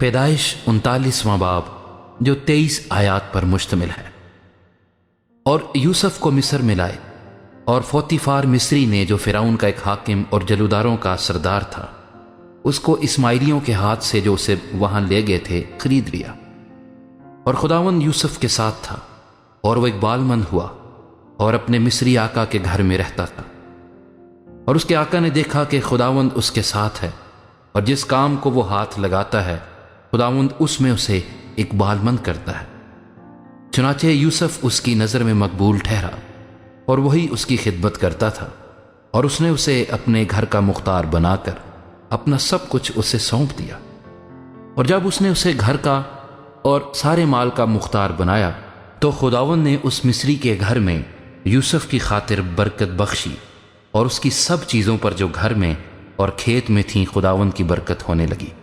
پیدائش 39واں باب جو 23 آیات پر مشتمل ہے۔ اور یوسف کو مصر میں لائے، اور پوتیفار مصری نے جو فرعون کا ایک حاکم اور جلوداروں کا سردار تھا، اس کو اسماعیلیوں کے ہاتھ سے جو اسے وہاں لے گئے تھے خرید لیا۔ اور خداوند یوسف کے ساتھ تھا، اور وہ اقبال مند ہوا اور اپنے مصری آقا کے گھر میں رہتا تھا۔ اور اس کے آقا نے دیکھا کہ خداوند اس کے ساتھ ہے، اور جس کام کو وہ ہاتھ لگاتا ہے خداوند اس میں اسے اقبال مند کرتا ہے۔ چنانچہ یوسف اس کی نظر میں مقبول ٹھہرا، اور وہی اس کی خدمت کرتا تھا، اور اس نے اسے اپنے گھر کا مختار بنا کر اپنا سب کچھ اسے سونپ دیا۔ اور جب اس نے اسے گھر کا اور سارے مال کا مختار بنایا تو خداوند نے اس مصری کے گھر میں یوسف کی خاطر برکت بخشی، اور اس کی سب چیزوں پر جو گھر میں اور کھیت میں تھیں خداوند کی برکت ہونے لگی۔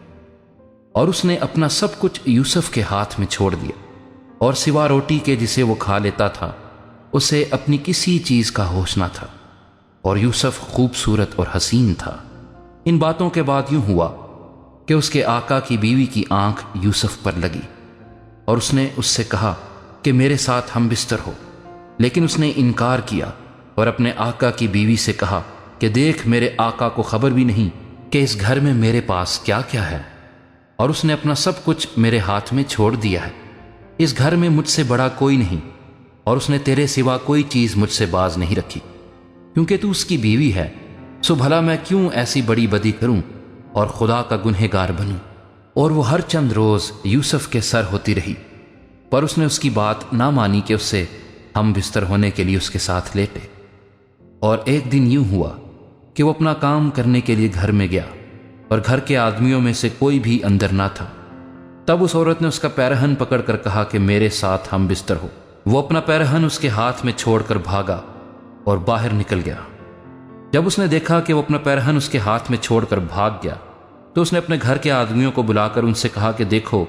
اور اس نے اپنا سب کچھ یوسف کے ہاتھ میں چھوڑ دیا، اور سوا روٹی کے جسے وہ کھا لیتا تھا اسے اپنی کسی چیز کا ہوش نہ تھا، اور یوسف خوبصورت اور حسین تھا۔ ان باتوں کے بعد یوں ہوا کہ اس کے آقا کی بیوی کی آنکھ یوسف پر لگی، اور اس نے اس سے کہا کہ میرے ساتھ ہم بستر ہو، لیکن اس نے انکار کیا، اور اپنے آقا کی بیوی سے کہا کہ دیکھ، میرے آقا کو خبر بھی نہیں کہ اس گھر میں میرے پاس کیا کیا ہے، اور اس نے اپنا سب کچھ میرے ہاتھ میں چھوڑ دیا ہے۔ اس گھر میں مجھ سے بڑا کوئی نہیں، اور اس نے تیرے سوا کوئی چیز مجھ سے باز نہیں رکھی، کیونکہ تو اس کی بیوی ہے، سو بھلا میں کیوں ایسی بڑی بدی کروں اور خدا کا گنہگار بنوں۔ اور وہ ہر چند روز یوسف کے سر ہوتی رہی، پر اس نے اس کی بات نہ مانی کہ اس سے ہم بستر ہونے کے لیے اس کے ساتھ لیٹے۔ اور ایک دن یوں ہوا کہ وہ اپنا کام کرنے کے لیے گھر میں گیا، اور گھر کے آدمیوں میں سے کوئی بھی اندر نہ تھا۔ تب اس عورت نے اس کا پیرہن پکڑ کر کہا کہ میرے ساتھ ہم بستر ہو۔ وہ اپنا پیرہن اس کے ہاتھ میں چھوڑ کر بھاگا اور باہر نکل گیا۔ جب اس نے دیکھا کہ وہ اپنا پیرہن اس کے ہاتھ میں چھوڑ کر بھاگ گیا تو اس نے اپنے گھر کے آدمیوں کو بلا کر ان سے کہا کہ دیکھو،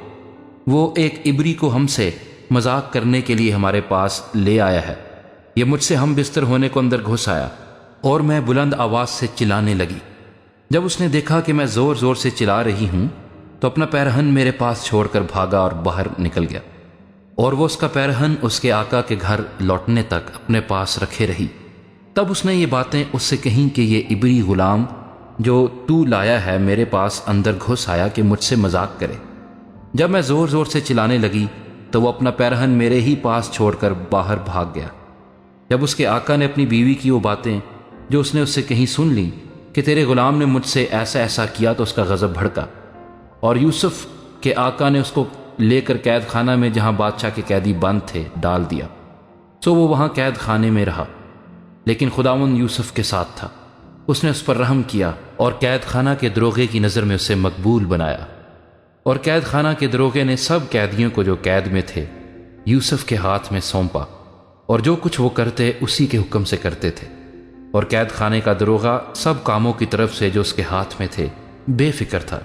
وہ ایک عبری کو ہم سے مذاق کرنے کے لیے ہمارے پاس لے آیا ہے۔ یہ مجھ سے ہم بستر ہونے کو اندر گھس آیا، اور میں بلند آواز سے چلانے لگی۔ جب اس نے دیکھا کہ میں زور زور سے چلا رہی ہوں تو اپنا پیرہن میرے پاس چھوڑ کر بھاگا اور باہر نکل گیا، اور وہ اس کا پیرہن اس کے آقا کے گھر لوٹنے تک اپنے پاس رکھے رہی۔ تب اس نے یہ باتیں اس سے کہیں کہ یہ عبری غلام جو تو لایا ہے میرے پاس اندر گھس آیا کہ مجھ سے مذاق کرے۔ جب میں زور زور سے چلانے لگی تو وہ اپنا پیرہن میرے ہی پاس چھوڑ کر باہر بھاگ گیا۔ جب اس کے آقا نے اپنی بیوی کی وہ باتیں جو اس نے اس سے کہیں سن لی کہ تیرے غلام نے مجھ سے ایسا ایسا کیا، تو اس کا غضب بھڑکا، اور یوسف کے آقا نے اس کو لے کر قید خانہ میں جہاں بادشاہ کے قیدی بند تھے ڈال دیا۔ سو وہ وہاں قید خانے میں رہا، لیکن خداوند یوسف کے ساتھ تھا، اس نے اس پر رحم کیا اور قید خانہ کے دروغے کی نظر میں اسے مقبول بنایا۔ اور قید خانہ کے دروغے نے سب قیدیوں کو جو قید میں تھے یوسف کے ہاتھ میں سونپا، اور جو کچھ وہ کرتے اسی کے حکم سے کرتے تھے۔ اور قید خانے کا دروغہ سب کاموں کی طرف سے جو اس کے ہاتھ میں تھے بے فکر تھا،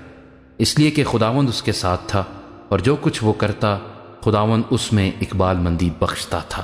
اس لیے کہ خداوند اس کے ساتھ تھا، اور جو کچھ وہ کرتا خداوند اس میں اقبال مندی بخشتا تھا۔